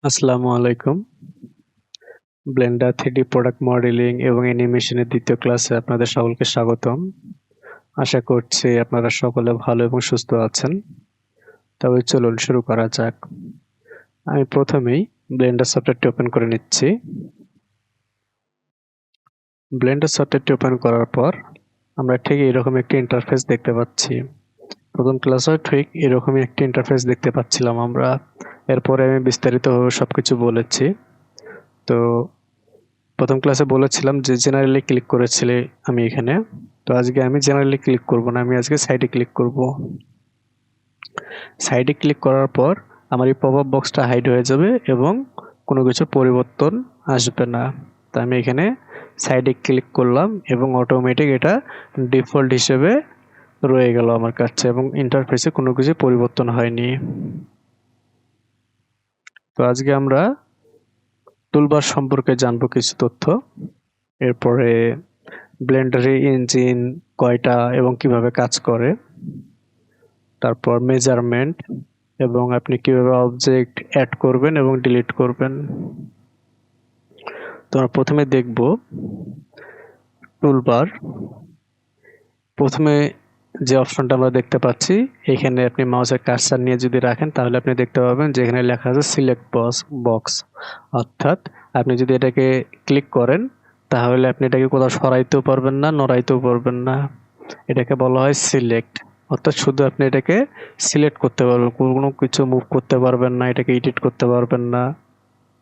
আসসালামু আলাইকুম। Blender 3D product modelling এবং অ্যানিমেশনের ২য় ক্লাসে আপনাদের সকলকে স্বাগতম। আশা করছি আপনারা সকলে ভালো এবং সুস্থ আছেন। তবে চলুন শুরু করা যাক। আমি প্রথমেই ব্লেন্ডার সফটওয়্যারটি ওপেন করে নিচ্ছি। ব্লেন্ডার সফটওয়্যারটি ওপেন করার পর আমরা ঠিক এরকম একটি ইন্টারফেস দেখতে পাচ্ছি। প্রথম ক্লাসেও ঠিক এরকমই একটি ইন্টারফেস দেখতে পাচ্ছিলাম আমরা। এরপরে আমি বিস্তারিতভাবে সবকিছু বলেছি। তো প্রথম ক্লাসে বলেছিলাম যে জেনারেলি ক্লিক করেছিলে আমি এখানে। তো আজকে আমি জেনারেলি ক্লিক করব না, আমি আজকে সাইডে ক্লিক করব। সাইডে ক্লিক করার পর আমার এই পপআপ বক্সটা হাইড হয়ে যাবে এবং কোনো কিছু পরিবর্তন আসবে না। তো আমি এখানে সাইডে ক্লিক করলাম এবং অটোমেটিক এটা ডিফল্ট হিসেবে রয়ে গেল আমার কাছে এবং ইন্টারফেসে কোনো কিছু পরিবর্তন হয়নি। তো আজকে আমরা টুলবার সম্পর্কে জানবো কিছু তথ্য। এরপরে ব্লেন্ডারের ইঞ্জিন কয়টা এবং কিভাবে কাজ করে, তারপর মেজারমেন্ট এবং আপনি কিভাবে অবজেক্ট অ্যাড করবেন এবং ডিলিট করবেন। তো আমরা প্রথমে দেখব টুলবার। প্রথমে যে অপশনটা আমরা দেখতে পাচ্ছি, এখানে আপনি মাউসের কার্সার নিয়ে যদি রাখেন তাহলে আপনি দেখতে পাবেন যে এখানে লেখা আছে সিলেক্ট বক্স, অর্থাৎ আপনি যদি এটাকে ক্লিক করেন তাহলে আপনি এটাকে কোথাও সরাইতেও পারবেন না, নড়াইতেও পারবেন না। এটাকে বলা হয় সিলেক্ট, অর্থাৎ শুধু আপনি এটাকে সিলেক্ট করতে পারবেন, কোনো কিছু মুভ করতে পারবেন না, এটাকে এডিট করতে পারবেন না।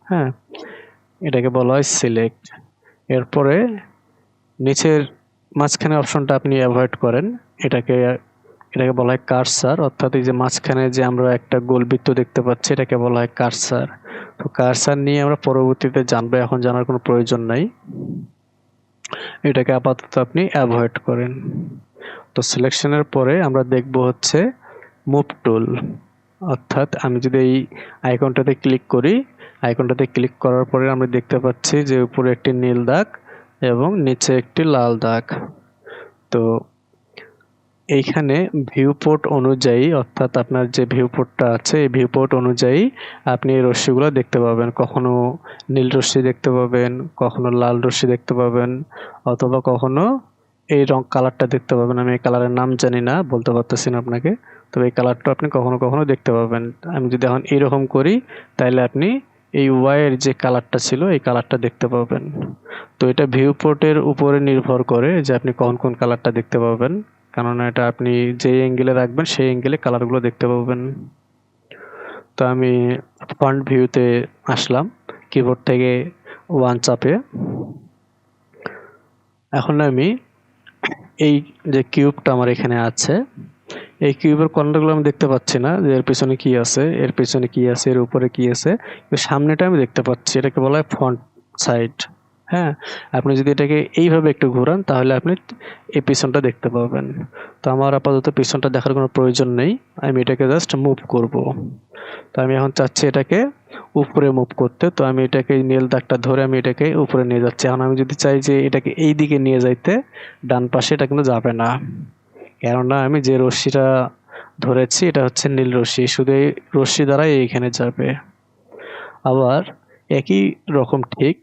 হ্যাঁ, এটাকে বলা হয় সিলেক্ট। এরপরে নিচের মাঝখানে অপশনটা আপনি অ্যাভয়েড করেন, এটাকে এটাকে বলা হয় কার্সার, অর্থাৎ এই যে মাঝখানে যে আমরা একটা গোলবৃত্ত দেখতে পাচ্ছি এটাকে বলা হয় কার্সার। তো কার্সার নিয়ে আমরা পরবর্তীতে জানবো, এখন জানার কোনো প্রয়োজন নাই। এটাকে আপাতত আপনি অ্যাভয়েড করেন। তো সিলেকশনের পরে আমরা দেখব হচ্ছে মুভ টুল, অর্থাৎ আমি যদি এই আইকনটাতে ক্লিক করি, আইকনটাতে ক্লিক করার পরে আমরা দেখতে পাচ্ছি যে উপরে একটি নীল দাগ এবং নিচে একটি লাল দাগ। তো এইখানে ভিউপোর্ট অনুযায়ী, অর্থাৎ আপনার যে ভিউপোর্টটা আছে এই ভিউপোর্ট অনুযায়ী আপনি এই রশ্মিগুলো দেখতে পাবেন। কখনো নীল রশ্মি দেখতে পাবেন, কখনো লাল রশ্মি দেখতে পাবেন, অথবা কখনো এই কালারটা দেখতে পাবেন। আমি এই কালারের নাম জানি না, বলতে পারতেছি না আপনাকে, তবে এই কালারটা আপনি কখনো কখনো দেখতে পাবেন। আমি যদি এখন এইরকম করি তাহলে আপনি এই ওয়াইয়ের যে কালারটা ছিল এই কালারটা দেখতে পাবেন। তো এটা ভিউপোর্টের উপরে নির্ভর করে যে আপনি কখন কোন কালারটা দেখতে পাবেন, কেননা এটা আপনি যে অ্যাঙ্গেলে রাখবেন সেই অ্যাঙ্গেলে কালারগুলো দেখতে পাবেন। তো আমি ফ্রন্ট ভিউতে আসলাম কিবোর্ড থেকে 1 চাপে। এখন আমি এই যে কিউবটা আমার এখানে আছে, এই কিউবের কর্নারগুলো আমি দেখতে পাচ্ছি না যে এর পিছনে কি আছে, এর পিছনে কি আছে, এর উপরে কি আছে, কিন্তু সামনেটা আমি দেখতে পাচ্ছি। এটাকে বলা হয় ফ্রন্ট সাইড। হ্যাঁ, আপনি যদি এটাকে এইভাবে একটু ঘোরান তাহলে আপনি এই পিছনটা দেখতে পাবেন। তো আমার আপাতত পিছনটা দেখার কোনো প্রয়োজন নেই, আমি এটাকে জাস্ট মুভ করব। তো আমি এখন চাচ্ছি এটাকে উপরে মুভ করতে, তো আমি এটাকে নীল দাগটা ধরে আমি এটাকে উপরে নিয়ে যাচ্ছি। এখন আমি যদি চাই যে এটাকে এই দিকে নিয়ে যাইতে, ডান পাশে, এটা কিন্তু যাবে না, কেননা আমি যে রশ্মিটা ধরেছি এটা হচ্ছে নীল রশ্মি, শুধু এই রশ্মি দ্বারাই এইখানে যাবে। আবার একই রকম ঠিক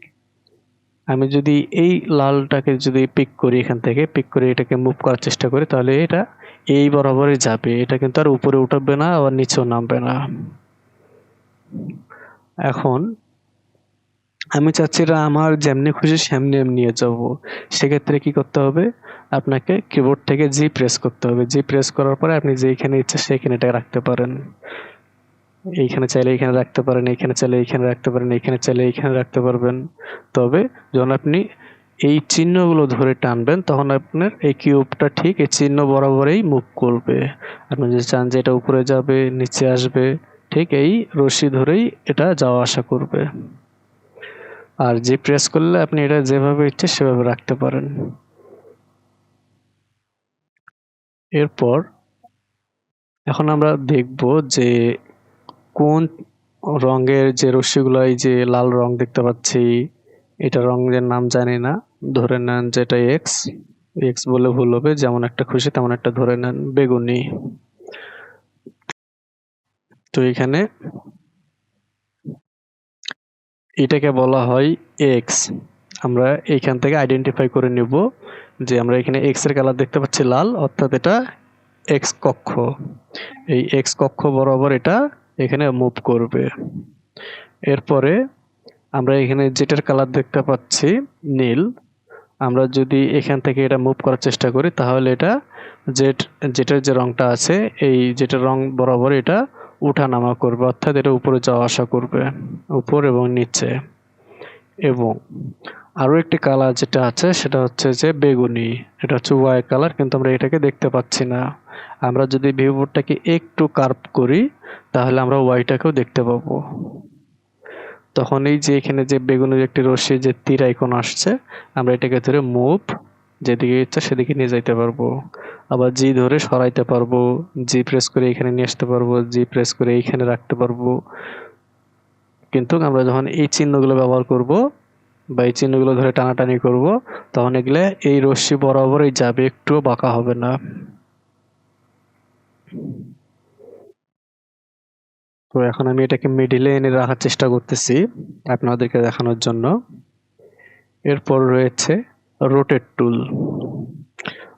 আমি যদি এই লালটাকে যদি পিক করি, এখান থেকে পিক করে এটাকে মুভ করার চেষ্টা করি তাহলে এটা এই বরাবরই যাবে, এটা কিন্তু আর উপরে উঠবে না আবার নিচেও নামবে না। এখন আমি চাচ্ছি এটা আমার যেমনি খুশি সেমনি আমি নিয়ে যাব। সেক্ষেত্রে কি করতে হবে, আপনাকে কিবোর্ড থেকে জি প্রেস করতে হবে। জি প্রেস করার পরে আপনি যেখানে ইচ্ছে সেখানে এটা রাখতে পারেন। এইখানে চাইলে এইখানে রাখতে পারেন, এইখানে চাইলে এইখানে রাখতে পারেন, এইখানে চাইলে এইখানে রাখতে পারবেন। তবে যখন আপনি এই চিহ্নগুলো ধরে টানবেন তখন আপনার এই কিউবটা ঠিক এই চিহ্ন বরাবরই মুভ করবে। আপনি যদি চান যে এটা উপরে যাবে, নিচে আসবে, ঠিক এই রশি ধরেই এটা যাওয়া আসা করবে। আর জি প্রেস করলে আপনি এটা যেভাবে ইচ্ছে সেভাবে রাখতে পারেন। এরপর এখন আমরা দেখব যে কোন রঙের যে রশ্মিগুলো, এই যে লাল রং দেখতে পাচ্ছি, এটা রঙের নাম জানি না, ধরে নেন যে এটা এক্স, এক্স বলে ভুল হবে, যেমন একটা খুশি তেমন একটা ধরে নেন, বেগুনি। তো এখানে এটাকে বলা হয় এক্স। আমরা এইখান থেকে আইডেন্টিফাই করে নিব যে আমরা এখানে এক্স এর কালার দেখতে পাচ্ছি লাল, অর্থাৎ এটা এক্স কক্ষ। এই এক্স কক্ষ বরাবর এটা এখানে মুভ করবে। এরপরে আমরা এখানে যেটার কালার দেখতে পাচ্ছি নীল, আমরা যদি এখান থেকে এটা মুভ করার চেষ্টা করি তাহলে এটা যেটার যে রংটা আছে এই যেটার রং বরাবর এটা উঠানামা করবে, অর্থাৎ এটা উপরে যাওয়া আসা করবে, উপর এবং নিচে। এবং আরো একটি কালার যেটা আছে সেটা হচ্ছে যে বেগুনি, এটা হচ্ছে ওয়াই কালার, কিন্তু আমরা এটাকে দেখতে পাচ্ছি না। আমরা যদি ভিউবোর্ডটাকে একটু কার্ভ করি তাহলে আমরা ওয়াইটাকেও দেখতে পাবো। তখন এই যে এখানে যে বেগুনের একটি রশ্মি যে তীর আইকন আসছে, আমরা এটাকে ধরে মুভ যেদিকে ইচ্ছা সেদিকে নিয়ে যাইতে পারবো। আবার জি ধরে সরাইতে পারবো, জি প্রেস করে এখানে নিয়ে আসতে পারবো, জি প্রেস করে এইখানে রাখতে পারবো। কিন্তু আমরা যখন এই চিহ্নগুলো ব্যবহার করব বা এই চিহ্নগুলো ধরে টানাটানি করব, তখন এগুলো এই রশ্মি বরাবরই যাবে, একটুও বাঁকা হবে না। তো এখন আমি এটাকে মিডিলে এনে রাখার চেষ্টা করতেছি আপনাদেরকে দেখানোর জন্য। এরপর রয়েছে রোটেট টুল,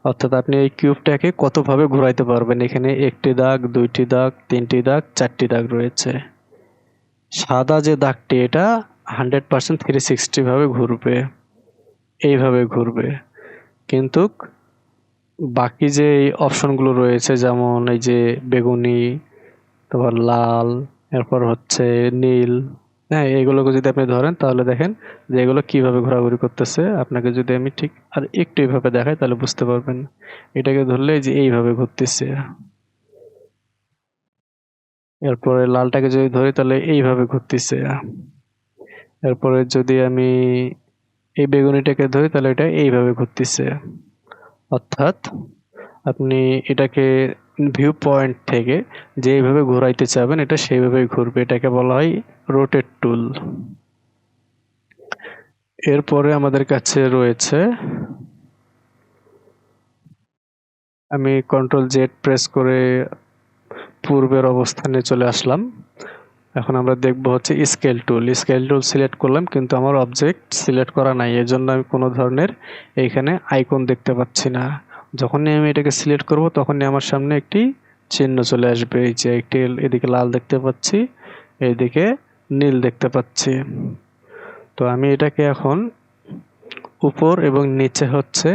অর্থাৎ আপনি এই কিউবটাকে কতভাবে ঘোরাইতে পারবেন। এখানে একটি দাগ, দুইটি দাগ, তিনটি দাগ, চারটি দাগ রয়েছে। সাদা যে দাগটি এটা 100% 360 ভাবে ঘুরবে, এইভাবে ঘুরবে। কিন্তু বাকি যে এই অপশনগুলো রয়েছে যেমন এই যে বেগুনি, তারপর লাল, এরপর হচ্ছে নীল, হ্যাঁ, এগুলোকে যদি আপনি ধরেন তাহলে দেখেন যে এগুলো কিভাবে ঘোরাঘুরি করতেছে। আপনাকে যদি আমি ঠিক আর একটু এইভাবে দেখাই তাহলে বুঝতে পারবেন। এটাকে ধরলে যে এইভাবে ঘুরতেছে। এরপরে লালটাকে যদি ধরি তাহলে এইভাবে ঘুরতেছে। এরপরে যদি আমি এই বেগুনিটাকে ধরি তাহলে এটা এইভাবে ঘুরতেছে। অর্থাৎ আপনি এটাকে ভিউ পয়েন্ট থেকে যেভাবে ঘোরাইতে চাবেন এটা সেইভাবেই ঘুরবে। এটাকে বলা হয় রোটেট টুল। এরপরে আমাদের কাছে রয়েছে, আমি কন্ট্রোল জেড প্রেস করে পূর্বের অবস্থানে চলে আসলাম। এখন আমরা দেখব হচ্ছে স্কেল টুল। স্কেল টুল সিলেক্ট করলাম কিন্তু আমার অবজেক্ট সিলেক্ট করা নাই, এর জন্য আমি কোনো ধরনের এইখানে আইকন দেখতে পাচ্ছি না। যখনই আমি এটাকে সিলেক্ট করব তখনই আমার সামনে একটি চিহ্ন চলে আসবে। এই যে একটি এদিকে লাল দেখতে পাচ্ছি, এইদিকে নীল দেখতে পাচ্ছি। তো আমি এটাকে এখন উপর এবং নিচে হচ্ছে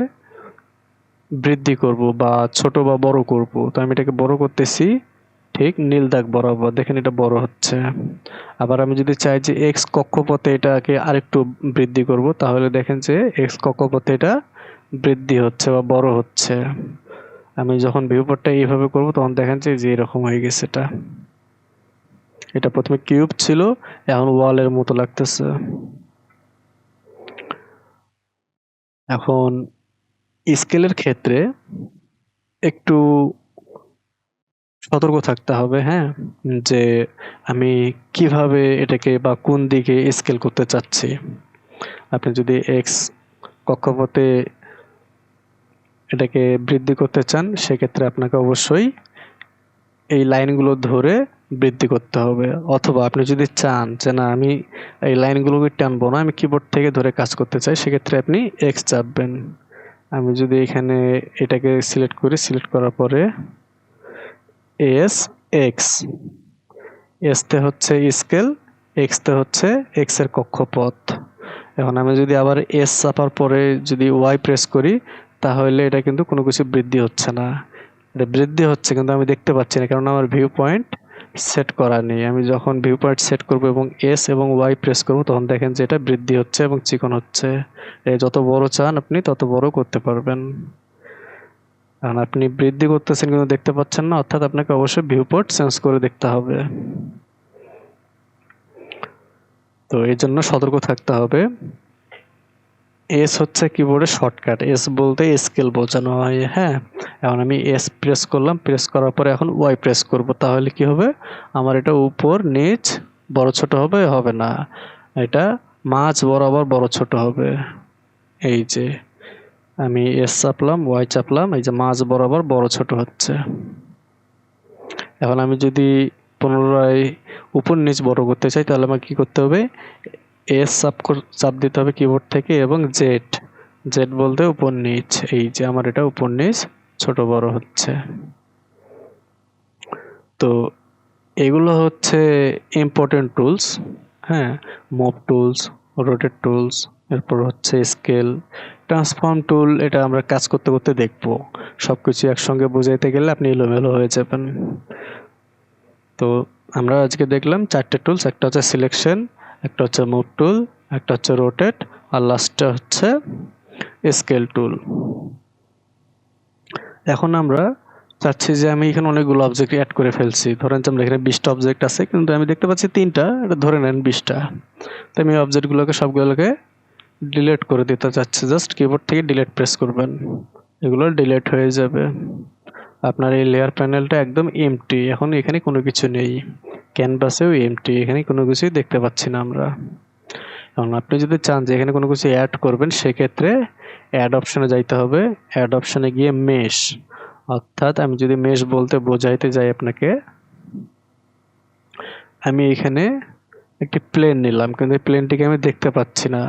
বৃদ্ধি করব বা ছোট বা বড় করব। তো আমি এটাকে বড় করতেছি ঠিক নীল দাগ বরাবর, দেখেন এটা বড় হচ্ছে। আবার আমি যদি চাই যে এক্স কক্ষপথে এটাকে আরেকটু বৃদ্ধি করব তাহলে দেখেন যে এক্স কক্ষপথে এটা বৃদ্ধি হচ্ছে বা বড় হচ্ছে। আমি যখন ভিউপোর্টটা এইভাবে করব তখন দেখেন যে এরকম হয়ে গেছে। এটা এটা প্রথমে কিউব ছিল, এখন ওয়ালের মতো লাগতেছে। এখন স্কেলের ক্ষেত্রে একটু সতর্ক থাকতে হবে, হ্যাঁ, যে আমি কিভাবে এটাকে বা কোন দিকে স্কেল করতে চাচ্ছি। আপনি যদি এক্স কক্ষপথে এটাকে বৃদ্ধি করতে চান সেক্ষেত্রে আপনাকে অবশ্যই এই লাইনগুলো ধরে বৃদ্ধি করতে হবে। অথবা আপনি যদি চান যে না আমি এই লাইনগুলোকে টানবো না, আমি কিবোর্ড থেকে ধরে কাজ করতে চাই, সেক্ষেত্রে আপনি এক্স চাপবেন। আমি যদি এখানে এটাকে সিলেক্ট করি, সিলেক্ট করার পরে এস এক্স, এস তে হচ্ছে স্কেল, এক্স তে হচ্ছে এক্স এর কক্ষপথ। এখন আমি যদি আবার এস চাপার পরে যদি ওয়াই প্রেস করি তাহলে এটা কিন্তু কোনো কিছু বৃদ্ধি হচ্ছে না। এটা বৃদ্ধি হচ্ছে কিন্তু আমি দেখতে পাচ্ছি না, কারণ আমার ভিউ পয়েন্ট সেট করা নেই। আমি যখন ভিউ পয়েন্ট সেট করব এবং এস এবং ওয়াই প্রেস করব তখন দেখেন যে এটা বৃদ্ধি হচ্ছে এবং চিকন হচ্ছে। যত বড় চান আপনি তত বড় করতে পারবেন। এখন আপনি বৃদ্ধি করতেছেন কিন্তু দেখতে পাচ্ছেন না, অর্থাৎ আপনাকে অবশ্যই ভিউ পোর্ট চেঞ্জ করে দেখতে হবে। তো এই জন্য সতর্ক থাকতে হবে। এস হচ্ছে কিবোর্ডের শর্টকাট, এস বলতে স্কেল বোঝানো হয়, হ্যাঁ। এখন আমি এস প্রেস করলাম, প্রেস করার পরে এখন ওয়াই প্রেস করব, তাহলে কি হবে, আমার এটা উপর নিচ বড় ছোট হবে, হবে না, এটা মাঝ বরাবর বড় ছোট হবে। এই যে আমি এস চাপলাম, ওয়াই চাপলাম, এই যে মাঝ বরাবর বড় ছোট হচ্ছে। এখন আমি যদি পুনরায় উপর নিচ বড় করতে চাই তাহলে আমাকে কি করতে হবে, এস চাপ দিতে হবে কিবোর্ড থেকে এবং জেড, জেড বলতে উপর নিচ। এই যে আমার এটা উপর নিচ ছোট বড় হচ্ছে। তো এগুলো হচ্ছে ইম্পর্টেন্ট টুলস। হ্যাঁ, মুভ টুলস, রোটেট টুলস, এরপর হচ্ছে স্কেল, ট্রান্সফর্ম টুল। এটা আমরা কাজ করতে করতে দেখব। সবকিছু একসঙ্গে বোঝাইতে গেলে আপনি এলোমেলো হয়ে যাবেন। তো আমরা আজকে দেখলাম 4টে টুলস। একটা হচ্ছে সিলেকশন, একটা হচ্ছে মুভ টুল, একটা হচ্ছে রোটেট, আর লাস্টটা হচ্ছে স্কেল টুল। এখন আমরা চাচ্ছি যে আমি এখানে অনেকগুলো অবজেক্ট অ্যাড করে ফেলছি। ধরেন যে আমরা এখানে 20টা অবজেক্ট আছে, কিন্তু আমি দেখতে পাচ্ছি 3টা, এটা ধরে নেন 20টা। তো আমি অবজেক্টগুলোকে সবগুলোকে ডিলিট করে দিতে চাচ্ছি। জাস্ট কিবোর্ড থেকে ডিলিট প্রেস করবেন, এগুলো ডিলিট হয়ে যাবে। আপনার এই লেয়ার প্যানেলটা একদম এমটি, এখন এখানে কোনো কিছু নেই। ক্যানভাসেও এমটি, এখানে কোনো কিছুই দেখতে পাচ্ছি না আমরা। এখন আপনি যদি চান যে এখানে কোনো কিছু অ্যাড করবেন, সেক্ষেত্রে অ্যাড অপশনে যাইতে হবে। অ্যাড অপশনে গিয়ে মেশ, অর্থাৎ আমি যদি মেশ বলতে বোঝাইতে যাই আপনাকে, আমি এখানে একটি প্লেন নিলাম, কিন্তু এই প্লেনটিকে আমি দেখতে পাচ্ছি না।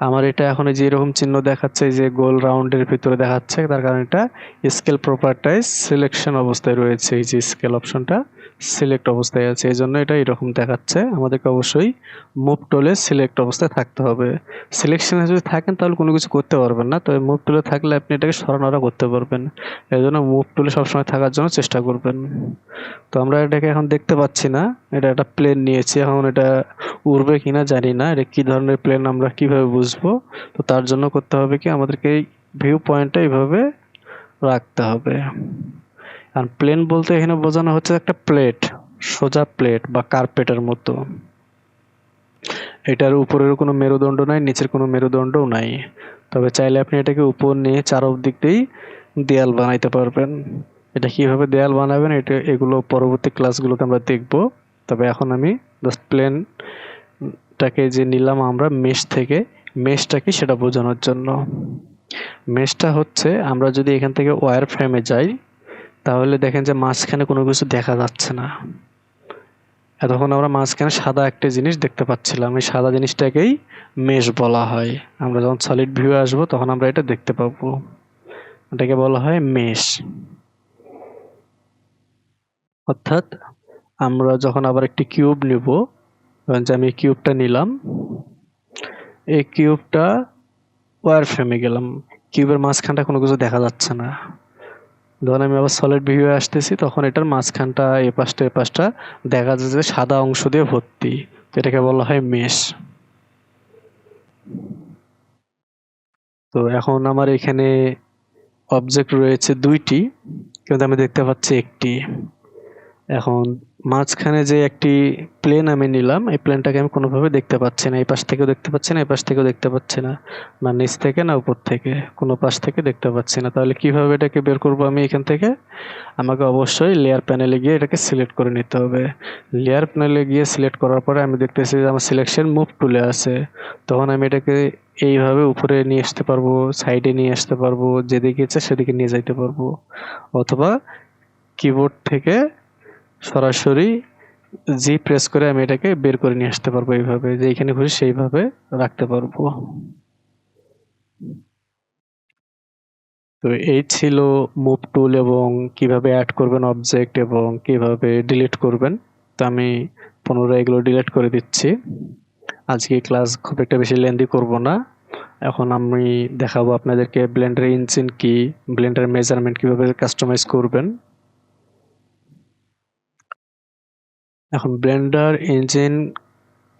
আমার এটা এখন যে এরকম চিহ্ন দেখাচ্ছে, যে গোল রাউন্ডের ভিতরে দেখাচ্ছে, তার কারণ এটা স্কেল প্রপার্টাইজ সিলেকশন অবস্থায় রয়েছে। এই যে স্কেল অপশনটা সিলেক্ট অবস্থায় আছে, এই জন্য এটা এরকম দেখাচ্ছে। আমাদেরকে অবশ্যই মুভ টুলে সিলেক্ট অবস্থায় থাকতে হবে। সিলেকশনে যদি থাকেন তাহলে কোনো কিছু করতে পারবেন না, তবে মুভ টুলে থাকলে আপনি এটাকে সরানোরা করতে পারবেন। এই জন্য মুভ টুলে সবসময় থাকার জন্য চেষ্টা করবেন। তো আমরা এটাকে এখন দেখতে পাচ্ছি না, এটা একটা প্লেন নিয়েছি। এখন এটা উড়বে কিনা জানি না, এটা কি ধরনের প্লেন আমরা কিভাবে বুঝবো? তো তার জন্য করতে হবে কি, আমাদেরকে এই ভিউ পয়েন্টটা এইভাবে রাখতে হবে। আর প্লেন বলতে এখানে বোঝানো হচ্ছে একটা প্লেট, সোজা প্লেট বা কার্পেটের মতো। এটার উপরের কোনো মেরুদণ্ড নাই, নিচের কোনো মেরুদণ্ডও নাই। তবে চাইলে আপনি এটাকে উপর নিয়ে চারদিক দিয়েই দেয়াল বানাইতে পারবেন। এটা কিভাবে দেয়াল বানাবেন এগুলো পরবর্তী ক্লাসগুলোতে আমরা দেখব। তবে এখন আমি জাস্ট প্লেনটাকে যে নিলাম আমরা মেশ থেকে, মেশটা কি সেটা বোঝানোর জন্য। মেশটা হচ্ছে, আমরা যদি এখান থেকে ওয়্যার ফ্রেমে যাই, তাহলে দেখেন যে মাঝখানে কোনো কিছু দেখা যাচ্ছে না। এতক্ষণ আমরা মাঝখানে সাদা একটা জিনিস দেখতে পাচ্ছিলাম, এই সাদা জিনিসটাকেই মেশ বলা হয়। আমরা যখন সলিড ভিউ আসবো তখন আমরা এটা দেখতে পাবো, এটাকে বলা হয় মেশ। অর্থাৎ আমরা যখন আবার একটি কিউব নিব, যে আমি কিউবটা নিলাম, এই কিউবটা ওয়্যার ফ্রেমে গেলাম, কিউবের মাঝখানটা কোনো কিছু দেখা যাচ্ছে না। যখন আমি আবার সলিড ভিউ আসতেছি, তখন এটার মাঝখানটা এ পাশটা দেখা যাচ্ছে যে সাদা অংশ দিয়ে ভর্তি, এটাকে বলা হয় মেশ। তো এখন আমার এখানে অবজেক্ট রয়েছে 2টি, কিন্তু আমি দেখতে পাচ্ছি একটি। এখন মাঝখানে যে একটি প্লেন আমি নিলাম, এই প্লেনটাকে আমি কোনোভাবে দেখতে পাচ্ছি না। এই পাশ থেকেও দেখতে পাচ্ছি না, এই পাশ থেকেও দেখতে পাচ্ছি না, না নিচ থেকে না উপর থেকে, কোনো পাশ থেকে দেখতে পাচ্ছি না। তাহলে কিভাবে এটাকে বের করবো আমি এখান থেকে? আমাকে অবশ্যই লেয়ার প্যানেলে গিয়ে এটাকে সিলেক্ট করে নিতে হবে। লেয়ার প্যানেলে গিয়ে সিলেক্ট করার পরে আমি দেখতেছি যে আমার সিলেকশন মুভ টুলে আছে। তখন আমি এটাকে এইভাবে উপরে নিয়ে আসতে পারবো, সাইডে নিয়ে আসতে পারবো, যেদিকে ইচ্ছে সেদিকে নিয়ে যাইতে পারবো, অথবা কিবোর্ড থেকে সরাসরি জি প্রেস করে আমি এটাকে বের করে নিয়ে আসতে পারবো, এইভাবে যেখানে খুশি সেইভাবে রাখতে পারবো। তো এই ছিল মুভ টুল এবং কিভাবে অ্যাড করবেন অবজেক্ট এবং কিভাবে ডিলিট করবেন। তো আমি পুনরায় এগুলো ডিলিট করে দিচ্ছি। আজকে ক্লাস খুব একটা বেশি লেন্দি করব না। এখন আমি দেখাবো আপনাদেরকে ব্লেন্ডার ইঞ্জিন কি, ব্লেন্ডার মেজারমেন্ট কিভাবে কাস্টমাইজ করবেন। এখন ব্লেন্ডার ইঞ্জিন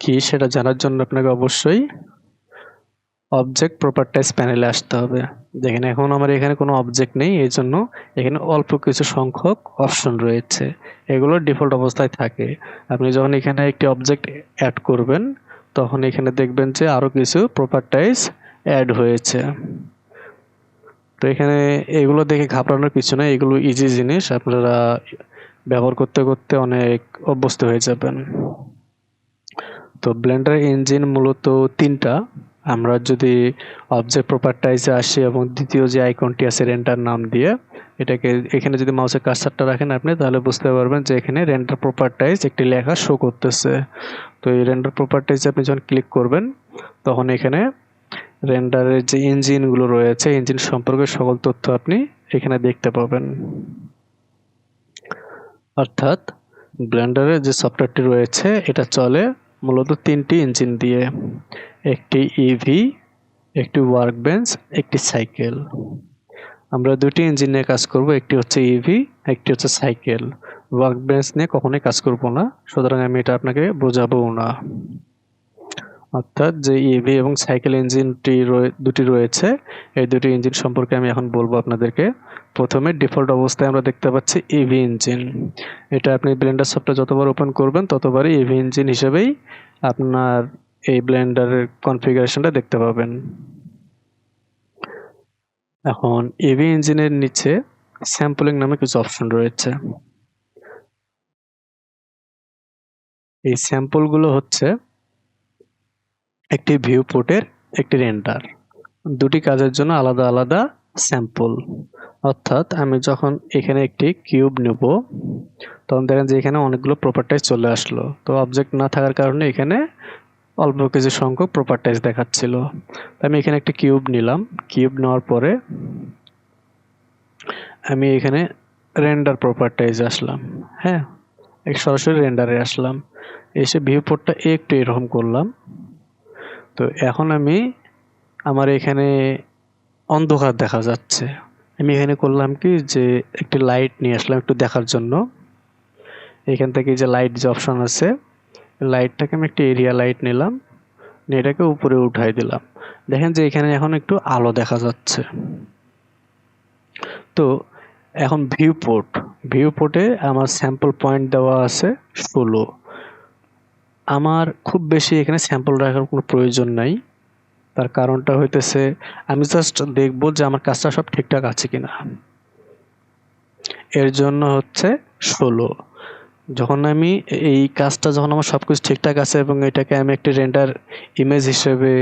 কি সেটা জানার জন্য আপনাকে অবশ্যই অবজেক্ট প্রপার্টাইজ প্যানেলে আসতে হবে। দেখেন এখন আমার এখানে কোনো অবজেক্ট নেই, এই জন্য এখানে অল্প কিছু সংখ্যক অপশন রয়েছে, এগুলো ডিফল্ট অবস্থায় থাকে। আপনি যখন এখানে একটি অবজেক্ট অ্যাড করবেন, তখন এখানে দেখবেন যে আরও কিছু প্রপার্টাইজ অ্যাড হয়েছে। তো এখানে এগুলো দেখে ঘাবড়ানোর কিছু নেই, এগুলো ইজি জিনিস, আপনারা ব্যবহার করতে করতে অনেক অভ্যস্ত হয়ে যাবেন। তো ব্লেন্ডার ইঞ্জিন মূলত 3টা। আমরা যদি অবজেক্ট প্রপার্টাইজে আসি এবং দ্বিতীয় যে আইকনটি আছে রেন্ডার নাম দিয়ে, এটাকে এখানে যদি মাউসের কার্সারটা রাখেন আপনি, তাহলে বুঝতে পারবেন যে এখানে রেন্ডার প্রপার্টাইজ একটি লেখা শো করতেছে। তো এই রেন্ডার প্রপার্টাইজে আপনি যখন ক্লিক করবেন, তখন এখানে রেন্ডারের যে ইঞ্জিনগুলো রয়েছে, ইঞ্জিন সম্পর্কে সকল তথ্য আপনি এখানে দেখতে পাবেন। অর্থাৎ ব্লেন্ডারে যে সফটওয়্যারটি রয়েছে এটা চলে মূলত তিনটি ইঞ্জিন দিয়ে, একটি ইভি, একটি ওয়ার্কবেঞ্চ, একটি সাইকেল। আমরা দুটি ইঞ্জিন নিয়ে কাজ করব, একটি হচ্ছে ইভি, একটি হচ্ছে সাইকেল। ওয়ার্কবেঞ্চ নিয়ে কখনোই কাজ করব না, সুতরাং আমি এটা আপনাকে বোঝাবো না। অর্থাৎ যে ইভি এবং সাইকেল ইঞ্জিনটি দুটি রয়েছে, এই দুটি ইঞ্জিন সম্পর্কে আমি এখন বলবো আপনাদেরকে। প্রথমে ডিফল্ট অবস্থায় আমরা দেখতে পাচ্ছি ইভি ইঞ্জিন। এটা আপনি ব্লেন্ডার সফটওয়্যার যতবার ওপেন করবেন ততবারই ইভি ইঞ্জিন হিসেবেই আপনার এই ব্লেন্ডারের কনফিগারেশনটা দেখতে পাবেন। এখন ইভি ইঞ্জিনের নিচে স্যাম্পলিং নামে কিছু অপশন রয়েছে। এই স্যাম্পলগুলো হচ্ছে একটি ভিউ পোর্টের একটি রেন্ডার, দুটি কাজের জন্য আলাদা আলাদা স্যাম্পল। অর্থাৎ আমি যখন এখানে একটি কিউব নেব, তখন দেখেন যে এখানে অনেকগুলো প্রপার্টাইজ চলে আসলো। তো অবজেক্ট না থাকার কারণে এখানে অল্প কিছু সংখ্যক প্রপার্টাইজ দেখাচ্ছিল। আমি এখানে একটি কিউব নিলাম, কিউব নেওয়ার পরে আমি এখানে রেন্ডার প্রপার্টাইজ আসলাম। হ্যাঁ, সরাসরি রেন্ডারে আসলাম, এসে ভিউ পোর্টটা একটু এরকম করলাম। তো এখন আমি আমার এখানে অন্ধকার দেখা যাচ্ছে, আমি এখানে করলাম কি যে একটি লাইট নিয়ে আসলাম একটু দেখার জন্য। এখান থেকে যে লাইট যে অপশন আছে, লাইটটাকে আমি একটি এরিয়া লাইট নিলাম, নিয়ে এটাকে উপরে উঠাই দিলাম। দেখেন যে এখানে এখন একটু আলো দেখা যাচ্ছে। তো এখন ভিউ পোর্টে আমার স্যাম্পল পয়েন্ট দেওয়া আছে 16। আমার খুব বেশি এখানে স্যাম্পল রাখার কোনো প্রয়োজন নাই। তার কারণটা হইতেছে আমি জাস্ট দেখবো যে আমার কাজটা সব ঠিকঠাক আছে কিনা, এর জন্য হচ্ছে 16। যখন আমি এই কাজটা যখন আমার সবকিছু ঠিকঠাক আছে এবং এটাকে আমি একটি রেন্ডার ইমেজ হিসেবে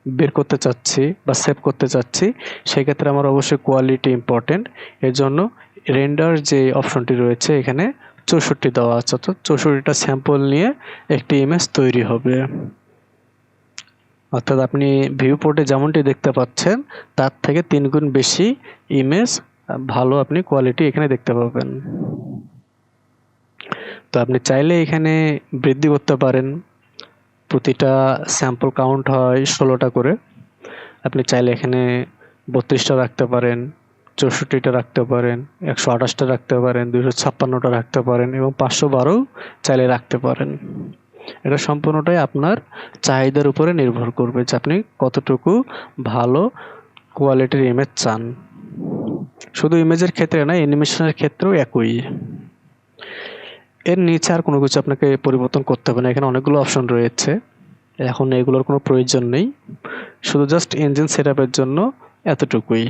বের করতে চাচ্ছি বা সেভ করতে চাচ্ছি, সেক্ষেত্রে আমার অবশ্যই কোয়ালিটি ইম্পর্টেন্ট। এর জন্য রেন্ডার যে অপশনটি রয়েছে এখানে 64 দেওয়া আছে, অর্থাৎ 64টা স্যাম্পল নিয়ে একটি ইমেজ তৈরি হবে। অর্থাৎ আপনি ভিউ পোর্টে যেমনটি দেখতে পাচ্ছেন তার থেকে 3 গুণ বেশি ইমেজ ভালো আপনি কোয়ালিটি এখানে দেখতে পাবেন। তো আপনি চাইলে এখানে বৃদ্ধি করতে পারেন, প্রতিটা স্যাম্পল কাউন্ট হয় 16টা করে। আপনি চাইলে এখানে 32টা রাখতে পারেন, 64টা রাখতে পারেন, 128টা রাখতে পারেন, 256টা রাখতে পারেন এবং 512ও চাইলে রাখতে পারেন। এটা সম্পূর্ণটাই আপনার চাহিদার উপরে নির্ভর করবে যে আপনি কতটুকু ভালো কোয়ালিটির ইমেজ চান। শুধু ইমেজের ক্ষেত্রে না, অ্যানিমেশনের ক্ষেত্রেও একই। এর নিচে আর কোনো কিছু আপনাকে পরিবর্তন করতে হবে না, এখানে অনেকগুলো অপশন রয়েছে, এখন এগুলোর কোনো প্রয়োজন নেই, শুধু জাস্ট ইঞ্জিন সেটআপের জন্য এতটুকুই।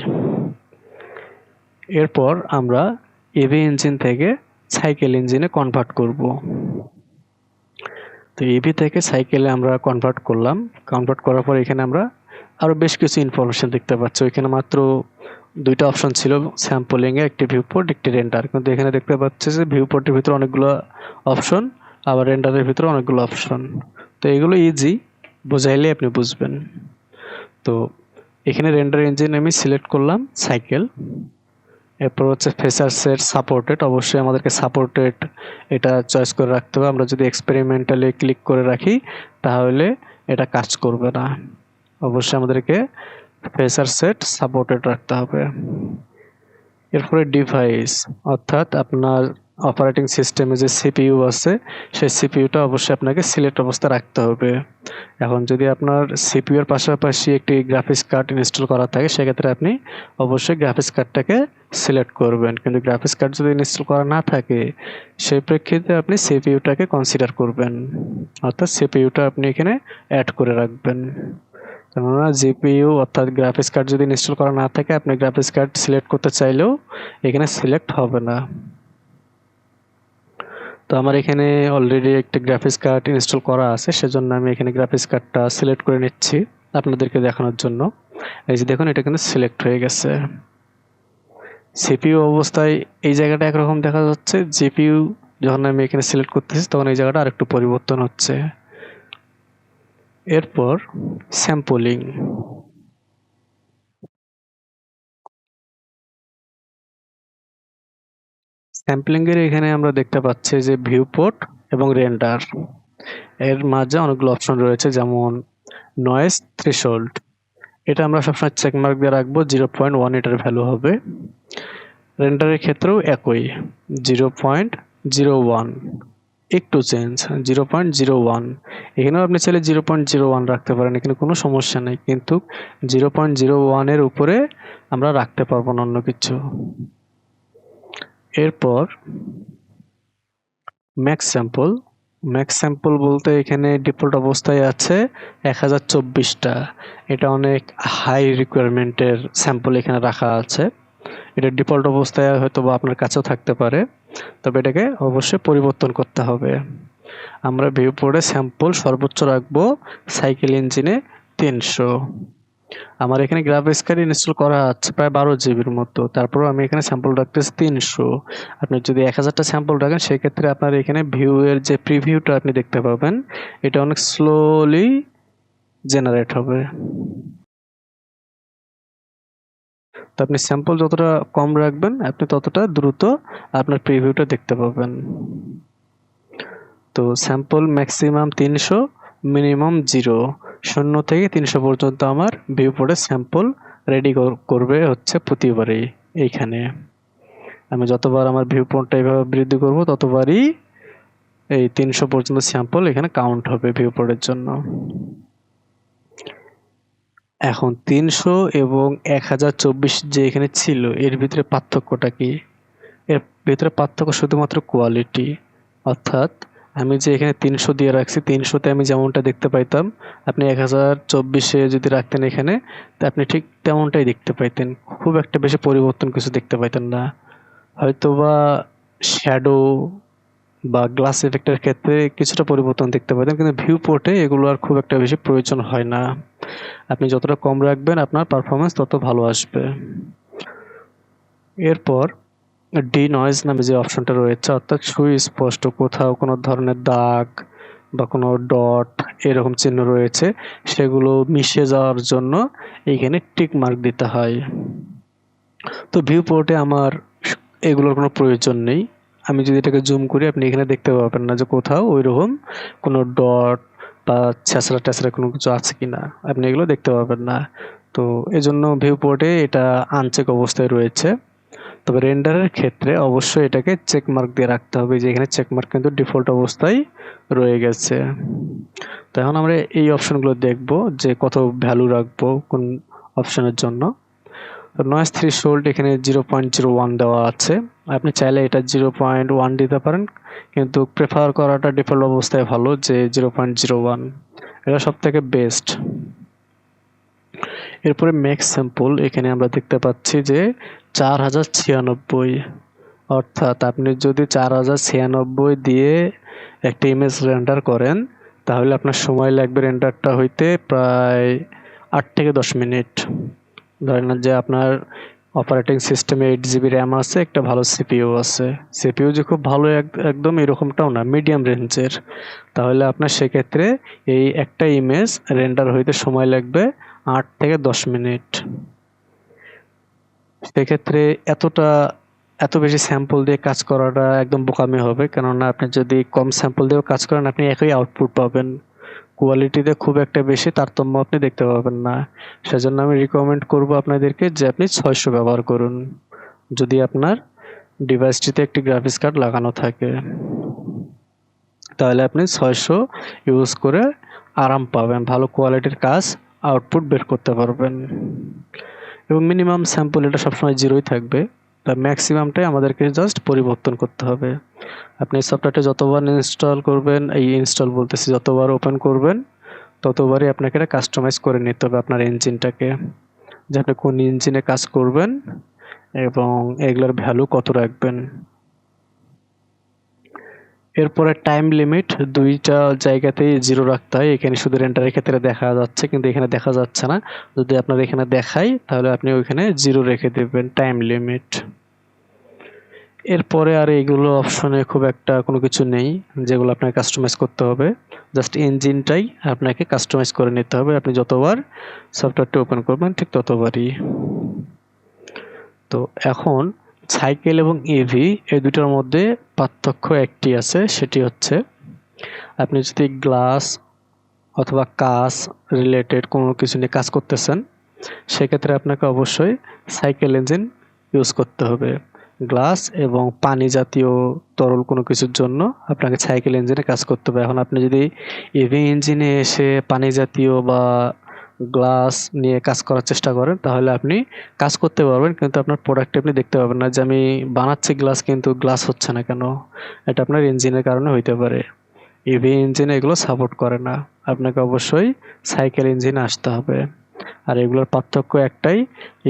এরপর আমরা ইভি ইঞ্জিন থেকে সাইকেল ইঞ্জিনে কনভার্ট করব। তো ইভি থেকে সাইকেলে আমরা কনভার্ট করলাম, কনভার্ট করার পর এখানে আমরা আরও বেশ কিছু ইনফরমেশন দেখতে পাচ্ছি। এখানে মাত্র 2টা অপশন ছিল, স্যাম্পলিংয়ে একটি ভিউ পোর্ট, একটি রেন্ডার, কিন্তু এখানে দেখতে পাচ্ছি যে ভিউ পোর্টের ভিতরে অনেকগুলো অপশন, আবার রেন্ডারের ভিতরে অনেকগুলো অপশন। তো এগুলো ইজি, বোঝাইলে আপনি বুঝবেন। তো এখানে রেন্ডার ইঞ্জিন আমি সিলেক্ট করলাম সাইকেল। এরপর হচ্ছে ফেসার সেট সাপোর্টেড, অবশ্যই আমাদেরকে সাপোর্টেড এটা চয়েস করে রাখতে হবে। আমরা যদি এক্সপেরিমেন্টালি ক্লিক করে রাখি তাহলে এটা কাজ করবে না, অবশ্যই আমাদেরকে ফেসার সেট সাপোর্টেড রাখতে হবে। এরপরে ডিভাইস, অর্থাৎ আপনার অপারেটিং সিস্টেমে যে সিপিইউ আছে সেই সিপিইউটা অবশ্যই আপনাকে সিলেক্ট অবস্থায় রাখতে হবে। এখন যদি আপনার সিপিইউর পাশাপাশি একটি গ্রাফিক্স কার্ড ইনস্টল করা থাকে সেক্ষেত্রে আপনি অবশ্যই গ্রাফিক্স কার্ডটাকে সিলেক্ট করবেন, কিন্তু গ্রাফিক্স কার্ড যদি ইনস্টল করা না থাকে সেই প্রেক্ষিতে আপনি সিপিইউটাকে কনসিডার করবেন, অর্থাৎ সিপিইউটা আপনি এখানে অ্যাড করে রাখবেন। কেননা জিপিইউ অর্থাৎ গ্রাফিক্স কার্ড যদি ইনস্টল করা না থাকে আপনি গ্রাফিক্স কার্ড সিলেক্ট করতে চাইলেও এখানে সিলেক্ট হবে না। তো আমার এখানে অলরেডি একটা গ্রাফিক্স কার্ড ইনস্টল করা আছে, সেজন্য আমি এখানে গ্রাফিক্স কার্ডটা সিলেক্ট করে নিচ্ছি। আপনাদেরকে দেখানোর জন্য। এই যে দেখুন, এটা কিন্তু সিলেক্ট হয়ে গেছে। সিপিইউ অবস্থায় এই জায়গাটা একরকম দেখা যাচ্ছে, জিপিইউ যখন আমি এখানে সিলেক্ট করতেছি তখন এই জায়গাটা আরেকটু পরিবর্তন হচ্ছে। এরপর স্যাম্পলিং। স্যাম্পলিং এর এখানে আমরা দেখতে পাচ্ছি যে ভিউপোর্ট এবং রেন্ডার, এর মাঝে অনেকগুলো অপশন রয়েছে, যেমন নয়েজ থ্রেশহোল্ড। এটা আমরা সবসময় চেক মার্ক দিয়ে রাখবো, 0.1 এটার ভ্যালু হবে। রেন্ডারের ক্ষেত্রেও একই, 0.01, একটু চেঞ্জ 0.01। এখানেও আপনি চাইলে 0.01 রাখতে পারেন, এখানে কোনো সমস্যা নেই, কিন্তু 0.01 এর উপরে আমরা রাখতে পারবো না অন্য কিছু। এরপর ম্যাক্স স্যাম্পল। ম্যাক্স স্যাম্পল বলতে এখানে ডিফল্ট অবস্থায় আছে 1024টা। এটা অনেক হাই রিকোয়ারমেন্টের স্যাম্পল এখানে রাখা আছে। এটা ডিফল্ট অবস্থায় হয়তো বা আপনার কাছেও থাকতে পারে, তবে এটাকে অবশ্যই পরিবর্তন করতে হবে। আমরা ভিউপোর্টে স্যাম্পল সর্বোচ্চ রাখবো সাইকেল ইঞ্জিনে 300। আমার এখানে গ্রাফিক্স ইনস্টল করা আছে প্রায় 12 জিবির মতো, তারপরেও আমি এখানে স্যাম্পল রাখতেছি 300। আপনি যদি 1000টা স্যাম্পল রাখেন সেক্ষেত্রে আপনার এখানে ভিউ এর যে প্রিভিউটা আপনি দেখতে পাবেন, এটা অনেক স্লোলি জেনারেট হবে। তো আপনি স্যাম্পল যতটা কম রাখবেন আপনি ততটা দ্রুত আপনার প্রিভিউটা দেখতে পাবেন। তো স্যাম্পল ম্যাক্সিমাম 300, মিনিমাম 0। 0 থেকে 300 পর্যন্ত আমার ভিউপোর্টে স্যাম্পল রেডি করবে হচ্ছে প্রতিবারই। এইখানে আমি যতবার আমার ভিউপোর্টটা এইভাবে বৃদ্ধি করব ততবারই এই 300 পর্যন্ত স্যাম্পল এখানে কাউন্ট হবে ভিউপোর্টের জন্য। এখন 300 এবং 1024 যে এখানে ছিল, এর ভিতরে পার্থক্যটা কি? এর ভিতরে পার্থক্য শুধুমাত্র কোয়ালিটি। অর্থাৎ আমি যে এখানে 300 দিয়ে রাখছি, 300তে আমি যেমনটা দেখতে পাইতাম, আপনি 1024-এ যদি রাখতেন এখানে, তা আপনি ঠিক তেমনটাই দেখতে পাইতেন। খুব একটা বেশি পরিবর্তন কিছু দেখতে পাইতেন না। হয়তোবা শ্যাডো বা গ্লাস এফেক্টের ক্ষেত্রে কিছুটা পরিবর্তন দেখতে পাইতেন, কিন্তু ভিউ পোর্টে এগুলো আর খুব একটা বেশি প্রয়োজন হয় না। আপনি যতটা কম রাখবেন আপনার পারফরমেন্স তত ভালো আসবে। এরপর ডি নয়েজ নামে যে অপশনটা রয়েছে, অর্থাৎ সুস্পষ্ট কোথাও কোনো ধরনের দাগ বা কোনো ডট এরকম চিহ্ন রয়েছে, সেগুলো মিশে যাওয়ার জন্য এইখানে টিক মার্ক দিতে হয়। তো ভিউ পোর্টে আমার এগুলোর কোনো প্রয়োজন নেই। আমি যদি এটাকে জুম করি আপনি এখানে দেখতে পাবেন না যে কোথাও ওইরকম কোনো ডট বা ছেঁচড়া টেচড়া কোনো কিছু আছে কিনা, আপনি এগুলো দেখতে পাবেন না। তো এজন্য ভিউ পোর্টে এটা আনচেক অবস্থায় রয়েছে। তবে রেন্ডারের ক্ষেত্রে অবশ্যই এটাকে চেক মার্ক দিয়ে রাখতে হবে, যে এখানে চেক মার্ক কিন্তু ডিফল্ট অবস্থায় রয়ে গেছে। তো এখন আমরা এই অপশনগুলো দেখব যে কত ভ্যালু রাখবো কোন অপশনের জন্য। নয়েজ থ্রেশহোল্ড এখানে 0.01 দেওয়া আছে, আপনি চাইলে এটা 0.1 দিতে পারেন, কিন্তু প্রেফার করাটা ডিফল্ট অবস্থায় ভালো, যে 0.01 এটা সব থেকে বেস্ট। এরপরে ম্যাক্স স্যাম্পল এখানে আমরা দেখতে পাচ্ছি যে 4096, অর্থাৎ আপনি যদি 4096 দিয়ে একটা ইমেজ রেন্ডার করেন তাহলে আপনার সময় লাগবে রেন্ডারটা হইতে প্রায় 8 থেকে 10 মিনিট। ধরেন যে আপনার অপারেটিং সিস্টেমে 8 জিবি র্যাম আছে, একটা ভালো সিপিইউ আছে, সিপিইউ যে খুব ভালো একদম এরকমটাও না, মিডিয়াম রেঞ্জের, তাহলে আপনার সেক্ষেত্রে এই একটা ইমেজ রেন্ডার হইতে সময় লাগবে 8 থেকে 10 মিনিট। সেক্ষেত্রে এত বেশি স্যাম্পল দিয়ে কাজ করাটা একদম বোকামি হবে, কেননা আপনি যদি কম স্যাম্পল দিয়েও কাজ করেন আপনি একই আউটপুট পাবেন, কোয়ালিটিতে খুব একটা বেশি তারতম্য আপনি দেখতে পাবেন না। সেজন্য আমি রিকমেন্ড করব আপনাদেরকে যে আপনি 600 ব্যবহার করুন, যদি আপনার ডিভাইসটিতে একটি গ্রাফিক্স কার্ড লাগানো থাকে, তাহলে আপনি 600 ইউজ করে আরাম পাবেন, ভালো কোয়ালিটির কাজ আউটপুট বের করতে পারবেন। এবং মিনিমাম স্যাম্পল এটা সবসময় 0ই থাকবে, তা ম্যাক্সিমামটাই আমাদেরকে জাস্ট পরিবর্তন করতে হবে। আপনি সফটওয়্যারটা যতবার ইনস্টল করবেন, যতবার ওপেন করবেন ততবারই আপনাকে এটা কাস্টমাইজ করে নিতে হবে আপনার ইঞ্জিনটাকে, যে আপনি কোন ইঞ্জিনে কাজ করবেন এবং এগুলোর ভ্যালু কত রাখবেন। এরপরে টাইম লিমিট দুইটা জায়গাতেই জিরো রাখতে হয়। এখানে শুধু রেন্টারের ক্ষেত্রে দেখা যাচ্ছে, কিন্তু এখানে দেখা যাচ্ছে না। যদি আপনার এখানে দেখাই তাহলে আপনি ওইখানে জিরো রেখে দেবেন টাইম লিমিট। এরপরে আর এগুলো অপশনে খুব একটা কোনো কিছু নেই যেগুলো আপনাকে কাস্টমাইজ করতে হবে। জাস্ট ইঞ্জিনটাই আপনাকে কাস্টমাইজ করে নিতে হবে। আপনি যতবার সফটওয়্যারটি ওপেন করবেন ঠিক ততবারই। তো এখন সাইকেল এবং ইভি এই দুটোর মধ্যে পার্থক্য একটি আছে, সেটি হচ্ছে আপনি যদি গ্লাস অথবা কাঁচ রিলেটেড কোনো কিছু নিয়ে কাজ করতেছেন, সেক্ষেত্রে আপনাকে অবশ্যই সাইকেল ইঞ্জিন ইউজ করতে হবে। গ্লাস এবং পানি জাতীয় তরল কোনো কিছুর জন্য আপনাকে সাইকেল ইঞ্জিনে কাজ করতে হবে। এখন আপনি যদি ইভি ইঞ্জিনে এসে পানি জাতীয় বা গ্লাস নিয়ে কাজ করার চেষ্টা করেন, তাহলে আপনি কাজ করতে পারবেন, কিন্তু আপনার প্রোডাক্টে আপনি দেখতে পাবেন না যে আমি বানাচ্ছি গ্লাস কিন্তু গ্লাস হচ্ছে না কেন। এটা আপনার ইঞ্জিনের কারণে হইতে পারে। ইভি ইঞ্জিনে এগুলো সাপোর্ট করে না। আপনাকে অবশ্যই সাইকেল ইঞ্জিনে আসতে হবে। আর এগুলোর পার্থক্য একটাই,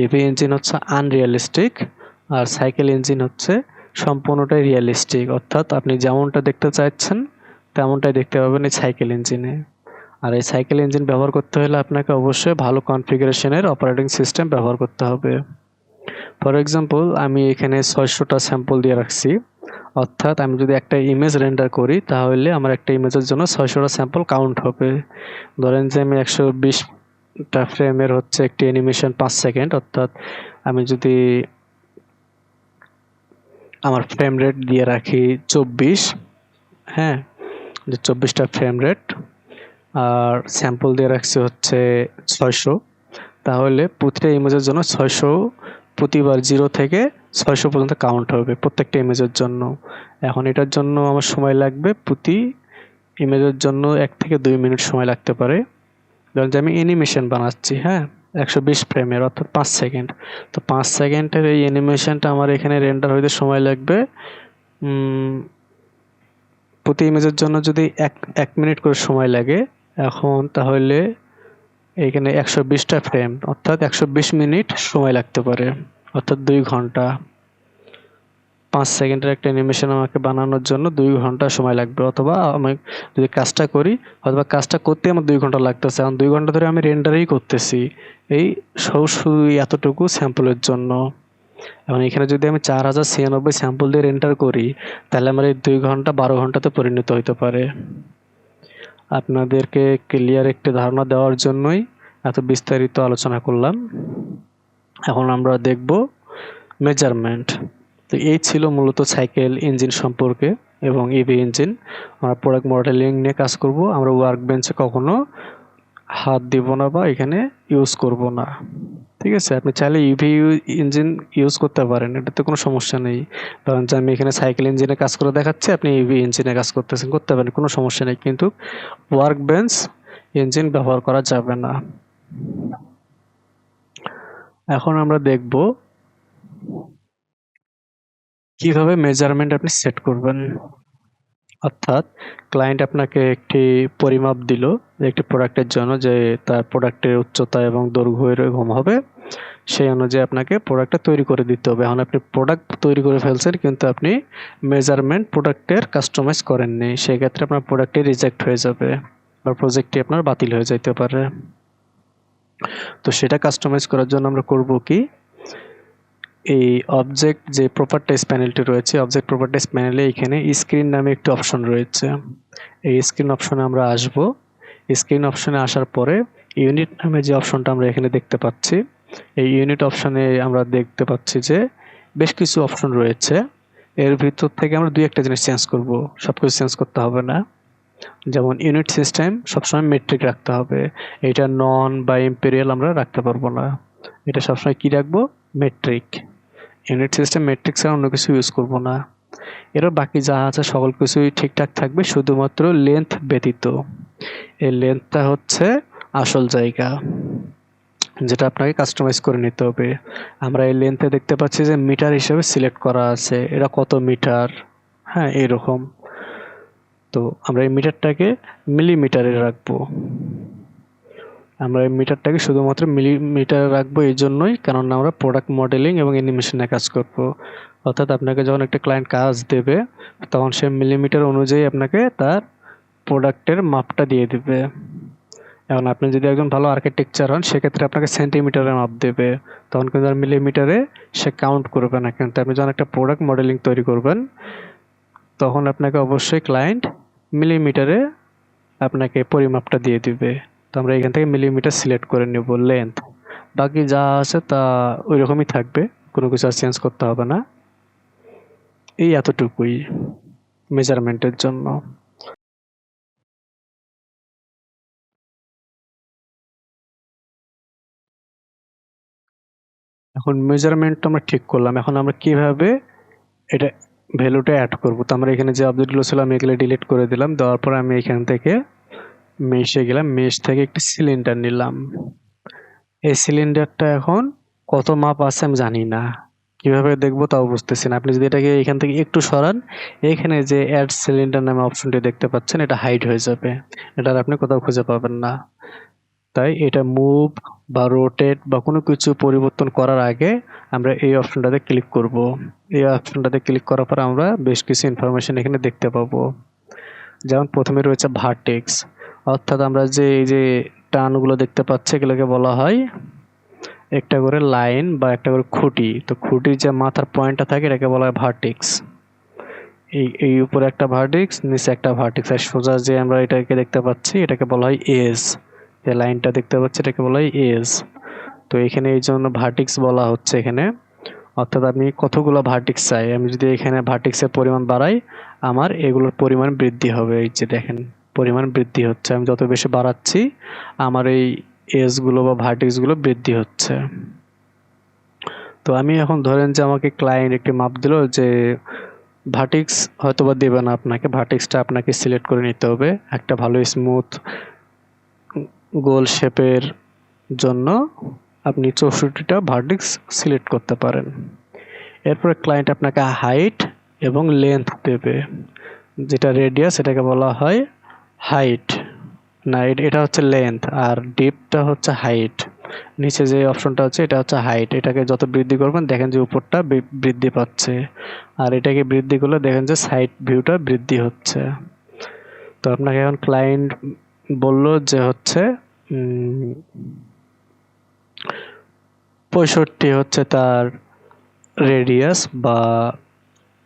ইভি ইঞ্জিন হচ্ছে আনরিয়ালিস্টিক আর সাইকেল ইঞ্জিন হচ্ছে সম্পূর্ণটাই রিয়েলিস্টিক, অর্থাৎ আপনি যেমনটা দেখতে চাইছেন তেমনটাই দেখতে পাবেন এই সাইকেল ইঞ্জিনে। আর এই সাইকেল ইঞ্জিন ব্যবহার করতে হলে আপনাকে অবশ্যই ভালো কনফিগারেশনের অপারেটিং সিস্টেম ব্যবহার করতে হবে। ফর এক্সাম্পল আমি এখানে 600টা স্যাম্পল দিয়ে রাখছি, অর্থাৎ আমি যদি একটা ইমেজ রেন্ডার করি তাহলে আমার একটা ইমেজের জন্য 600টা স্যাম্পল কাউন্ট হবে। ধরেন যে আমি 120টা ফ্রেমের হচ্ছে একটি অ্যানিমেশন 5 সেকেন্ড, অর্থাৎ আমি যদি আমার ফ্রেম রেট দিয়ে রাখি 24, হ্যাঁ, যে 24টা ফ্রেম রেট আর স্যাম্পল দিয়ে রাখছি হচ্ছে 600, তাহলে প্রতিটা ইমেজের জন্য 600 প্রতিবার 0 থেকে 600 পর্যন্ত কাউন্ট হবে প্রত্যেকটা ইমেজের জন্য। এখন এটার জন্য আমার সময় লাগবে প্রতি ইমেজের জন্য 1 থেকে 2 মিনিট সময় লাগতে পারে। ধরুন যে আমি অ্যানিমেশন বানাচ্ছি, হ্যাঁ, 120 ফ্রেমের অর্থাৎ 5 সেকেন্ড। তো 5 সেকেন্ডের এই অ্যানিমেশনটা আমার এখানে রেন্ডার হইতে সময় লাগবে প্রতি ইমেজের জন্য যদি 1 মিনিট করে সময় লাগে, এখন তাহলে এখানে 120টা ফ্রেম অর্থাৎ 120 মিনিট সময় লাগতে পারে, অর্থাৎ 2 ঘন্টা। 5 সেকেন্ডের একটা অ্যানিমেশন আমাকে বানানোর জন্য 2 ঘন্টা সময় লাগবে, অথবা আমি যদি কাজটা করি, অথবা কাজটা করতে আমার 2 ঘন্টা লাগতেছে, এখন 2 ঘন্টা ধরে আমি রেন্ডারই করতেছি এই শুধু এতটুকু স্যাম্পলের জন্য। এখন এখানে যদি আমি 4096 স্যাম্পল দিয়ে রেন্ডার করি, তাহলে আমার এই 2 ঘন্টা 12 ঘন্টাতে পরিণত হতে পারে। আপনাদেরকে ক্লিয়ার একটি ধারণা দেওয়ার জন্যই এত বিস্তারিত আলোচনা করলাম। এখন আমরা দেখব মেজারমেন্ট। তো এই ছিল মূলত সাইকেল ইঞ্জিন সম্পর্কে এবং ইভি ইঞ্জিন। আমরা প্রোডাক্ট মডেলিং নিয়ে কাজ করব। আমরা ওয়ার্ক বেঞ্চে কখনো হাত দিব না বা এখানে ইউজ করব না, ঠিক আছে? আপনি চাইলে ইভি ইঞ্জিন ইউজ করতে পারেন, এটাতে কোনো সমস্যা নেই। কারণ যে আমি এখানে সাইকেল ইঞ্জিনে কাজ করে দেখাচ্ছি, আপনি ইভি ইঞ্জিনে কাজ করতেছেন, করতে পারেন, কোনো সমস্যা নেই, কিন্তু ওয়ার্ক বেঞ্চ ইঞ্জিন ব্যবহার করা যাবে না। এখন আমরা দেখব কিভাবে মেজারমেন্ট আপনি সেট করবেন। অর্থাৎ ক্লায়েন্ট আপনাকে একটি পরিমাপ দিল একটি প্রোডাক্টের জন্য, যে তার প্রোডাক্টের উচ্চতা এবং দৈর্ঘ্য এরকম হবে, সেই অনুযায়ী আপনাকে প্রোডাক্টটা তৈরি করে দিতে হবে। এখন আপনি প্রোডাক্ট তৈরি করে ফেলছেন, কিন্তু আপনি মেজারমেন্ট প্রোডাক্টের কাস্টমাইজ করেননি, সেক্ষেত্রে আপনার প্রোডাক্টটি রিজেক্ট হয়ে যাবে বা প্রজেক্টটি আপনার বাতিল হয়ে যেতে পারে। তো সেটা কাস্টমাইজ করার জন্য আমরা করব কি, এই অবজেক্ট যে প্রপার্টিজ প্যানেলটি রয়েছে, অবজেক্ট প্রপার্টিজ প্যানেলে এখানে স্ক্রিন নামে একটি অপশন রয়েছে। এই স্ক্রিন অপশনে আমরা আসব। স্ক্রিন অপশনে আসার পরে ইউনিট নামে যে অপশনটা আমরা এখানে দেখতে পাচ্ছি, এই ইউনিট অপশনে আমরা দেখতে পাচ্ছি যে বেশ কিছু অপশন রয়েছে। এর ভিতর থেকে আমরা 2-1টা জিনিস চেঞ্জ করব, সবকিছু চেঞ্জ করতে হবে না। যেমন ইউনিট সিস্টেম সবসময় মেট্রিক রাখতে হবে, এটা নন বা ইম্পেরিয়াল আমরা রাখতে পারবো না, এটা সবসময় কি রাখবো, মেট্রিক। ইউনিট সিস্টেম মেট্রিক ছাড়া অন্য কিছু ইউজ করব না। এর বাকি যা আছে সকল কিছুই ঠিকঠাক থাকবে, শুধুমাত্র লেন্থ ব্যতীত। এই লেন্থটা হচ্ছে আসল জায়গা, যেটা আপনাকে কাস্টমাইজ করে নিতে হবে। আমরা এই লেন্থে দেখতে পাচ্ছি যে মিটার হিসেবে সিলেক্ট করা আছে, এটা কত মিটার, হ্যাঁ এরকম। তো আমরা এই মিটারটাকে মিলিমিটারে রাখবো। আমরা এই মিটারটাকে শুধুমাত্র মিলিমিটারে রাখবো এই জন্যই, কারণ আমরা প্রোডাক্ট মডেলিং এবং অ্যানিমেশনে কাজ করব। অর্থাৎ আপনাকে যখন একটা ক্লায়েন্ট কাজ দেবে তখন সে মিলিমিটার অনুযায়ী আপনাকে তার প্রোডাক্টের মাপটা দিয়ে দিবে। এখন আপনি যদি একজন ভালো আর্কিটেকচার হন সেক্ষেত্রে আপনাকে সেন্টিমিটারে মাপ দেবে, তখন কিন্তু আর মিলিমিটারে সে কাউন্ট করবে না। কিন্তু আপনি যখন একটা প্রোডাক্ট মডেলিং তৈরি করবেন তখন আপনাকে অবশ্যই ক্লায়েন্ট মিলিমিটারে আপনাকে পরিমাপটা দিয়ে দিবে। তো আমরা এখান থেকে মিলিমিটার সিলেক্ট করে নেব লেন্থ। বাকি যা আছে তা ওই রকমই থাকবে, কোনো কিছু আর চেঞ্জ করতে হবে না। এই এতটুকুই মেজারমেন্টের জন্য। এখন মেজারমেন্ট আমরা ঠিক করলাম, এখন আমরা কিভাবে এটা ভ্যালুটা অ্যাড করব। তো আমরা এখানে যে অবজেক্টগুলো ছিল আমি এগুলো ডিলিট করে দিলাম। দেওয়ার পর আমি এখান থেকে মেশে গেলাম, মেশ থেকে একটি সিলিন্ডার নিলাম। এই সিলিন্ডারটা এখন কত মাপ আছে আমি জানি না, কিভাবে দেখবো তাও বুঝতেছি না। আপনি যদি এটাকে এখান থেকে একটু সরান, এখানে যে অ্যাড সিলিন্ডার নামে অপশনটি দেখতে পাচ্ছেন এটা হাইড হয়ে যাবে, এটার আপনি কোথাও খুঁজে পাবেন না। তাই এটা মুভ বা রোটেট বা কোনো কিছু পরিবর্তন করার আগে আমরা এই অপশনটাতে ক্লিক করব। এই অপশনটাতে ক্লিক করার পর আমরা বেশ কিছু ইনফরমেশন এখানে দেখতে পাবো। যেমন প্রথমে রয়েছে ভার্টেক্স, অর্থাৎ আমরা যে এই যে টানগুলো দেখতে পাচ্ছি এগুলোকে বলা হয় একটা করে লাইন বা একটা করে খুঁটি। তো খুঁটির যে মাথার পয়েন্টটা থাকে এটাকে বলা হয় ভার্টেক্স। এই উপরে একটা ভার্টেক্স, নিচে একটা ভার্টেক্স, আর সোজা যে আমরা এটাকে দেখতে পাচ্ছি এটাকে বলা হয় এজ। যে লাইনটা দেখতে পাচ্ছি এটাকে বলা হয় এজ। তো এখানে এই জন্য ভার্টেক্স বলা হচ্ছে এখানে। অর্থাৎ আমি কতগুলো ভার্টেক্স চাই, আমি যদি এখানে ভার্টেক্সের পরিমাণ বাড়াই আমার এগুলোর পরিমাণ বৃদ্ধি হবে। এই যে দেখেন পরিমাণ বৃদ্ধি হচ্ছে, আমি যত বেশি বাড়াচ্ছি আমার এই এজগুলো বা ভার্টেক্সগুলো বৃদ্ধি হচ্ছে। তো আমি এখন ধরেন যে আমাকে ক্লায়েন্ট একটি মাপ দিল যে ভার্টেক্স হয়তো বা দেবে না আপনাকে, ভার্টেক্সটা আপনাকে সিলেক্ট করে নিতে হবে একটা ভালো স্মুথ গোল শেপের জন্য। আপনি 64টা ভার্টেক্স সিলেক্ট করতে পারেন। এরপরে ক্লায়েন্ট আপনাকে হাইট এবং লেন্থ দেবে, যেটা রেডিয়াস এটাকে বলা হয় হাইট, না এটা হচ্ছে লেন্থ, আর ডিপটা হচ্ছে হাইট। নিচে যে অপশনটা হচ্ছে এটা হচ্ছে হাইট। এটাকে যত বৃদ্ধি করবেন দেখেন যে উপরটা বৃদ্ধি পাচ্ছে, আর এটাকে বৃদ্ধি করলে দেখেন যে সাইড ভিউটা বৃদ্ধি হচ্ছে। তো আপনাকে এখন ক্লায়েন্ট বলল যে হচ্ছে 65 হচ্ছে তার রেডিয়াস বা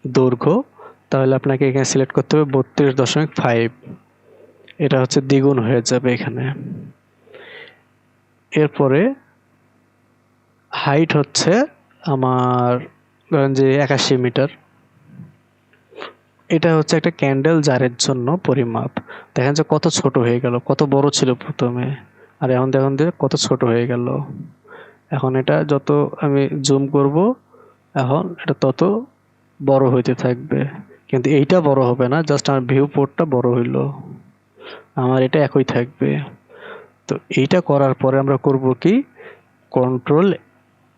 দৈর্ঘ্য, তাহলে আপনাকে এখানে সিলেক্ট করতে হবে 32.5। এটা হচ্ছে দ্বিগুণ হয়ে যাবে এখানে। এরপরে হাইট হচ্ছে আমার ধরেন যে 81 মিটার। এটা হচ্ছে একটা ক্যান্ডেল জারের জন্য পরিমাপ। দেখেন যে কত ছোট হয়ে গেল, কত বড় ছিল প্রথমে আর এখন দেখুন যে কত ছোট হয়ে গেল। এখন এটা যত আমি জুম করব এখন এটা তত বড় হইতে থাকবে, কিন্তু এইটা বড় হবে না, জাস্ট আমার ভিউ পোর্টটা বড় হইলো, আমার এটা একই থাকবে। তো এইটা করার পরে আমরা করব কি, কন্ট্রোল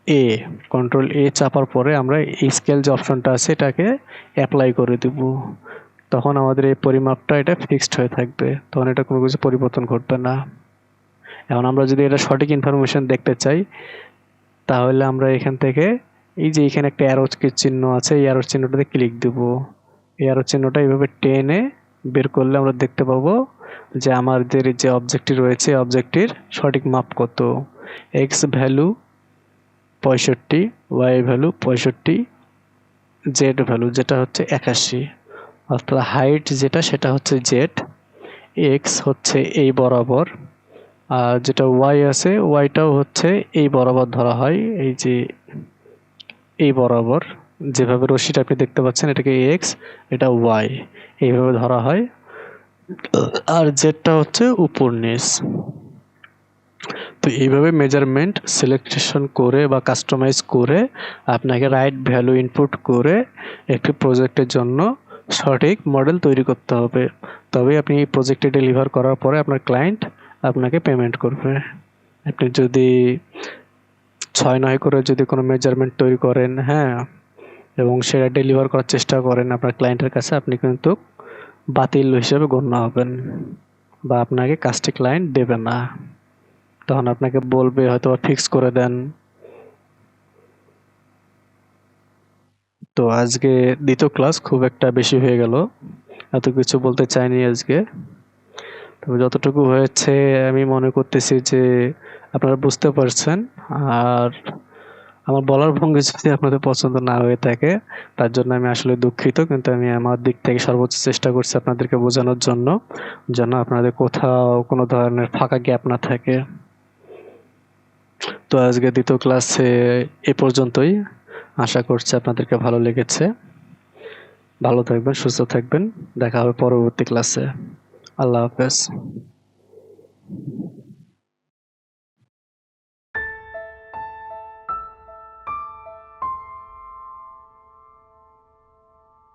এ, কন্ট্রোল এ চাপার পরে আমরা এই স্কেল যে অপশনটা আছে এটাকে অ্যাপ্লাই করে দেব। তখন আমাদের এই পরিমাপটা এটা ফিক্সড হয়ে থাকবে, তখন এটা কোনো কিছু পরিবর্তন ঘটবে না। এখন আমরা যদি এটা সঠিক ইনফরমেশন দেখতে চাই তাহলে আমরা এখান থেকে এই যে এখানে একটা অ্যারো চিহ্ন আছে, এই অ্যারো চিহ্নটাতে ক্লিক দেব। এই অ্যারো চিহ্নটা এইভাবে টেনে বের করলে আমরা দেখতে পাবো যে আমাদের যে অবজেক্টটি রয়েছে অবজেক্টটির সঠিক মাপ কত। X value 65, Y value 65, Z value যেটা হচ্ছে 81, অর্থাৎ হাইট যেটা সেটা হচ্ছে জেড, এক্স হচ্ছে এই বরাবর, আর যেটা ওয়াই আছে ওয়াইটাও হচ্ছে এই বরাবর ধরা হয়, এই যে এই বরাবর যেভাবে রশ্মিটা আপনি দেখতে পাচ্ছেন এটাকে এক্স, এটা ওয়াই, এইভাবে ধরা হয়। আর জেডটা হচ্ছে উপর নিচ। তো এইভাবে মেজারমেন্ট সিলেকশন করে বা কাস্টমাইজ করে আপনাকে রাইট ভ্যালু ইনপুট করে একটি প্রজেক্টের জন্য সঠিক মডেল তৈরি করতে হবে। তবেই আপনি এই প্রজেক্টে ডেলিভার করার পরে আপনার ক্লায়েন্ট আপনাকে পেমেন্ট করবে। আপনি যদি 6-9 করে যদি কোনো মেজারমেন্ট তৈরি করেন, হ্যাঁ, এবং সেটা ডেলিভার করার চেষ্টা করেন আপনার ক্লায়েন্টের কাছে, আপনি কিন্তু বাতিল হিসেবে গণ্য হবেন বা আপনাকে কাজটি ক্লায়েন্ট দেবে না। তখন আপনাকে বলবে হয়তো ফিক্স করে দেন। তো আজকে দ্বিতীয় ক্লাস খুব একটা বেশি হয়ে গেল, এত কিছু বলতে চাইনি আজকে। তবে যতটুকু হয়েছে আমি মনে করতেছি যে আপনারা বুঝতে পারছেন। আর আমার বলার ভঙ্গি যদি আপনাদের পছন্দ না হয়ে থাকে তার জন্য আমি আসলে দুঃখিত, কিন্তু আমি আমার দিক থেকে সর্বোচ্চ চেষ্টা করছি আপনাদেরকে বোঝানোর জন্য, যেন আপনাদের কোথাও কোনো ধরনের ফাঁকা গ্যাপ না থাকে। তো আজকে দ্বিতীয় ক্লাসে এ পর্যন্তই। আশা করছি আপনাদেরকে ভালো লেগেছে। ভালো থাকবেন, সুস্থ থাকবেন। দেখা হবে পরবর্তী ক্লাসে। আল্লাহ হাফেজ।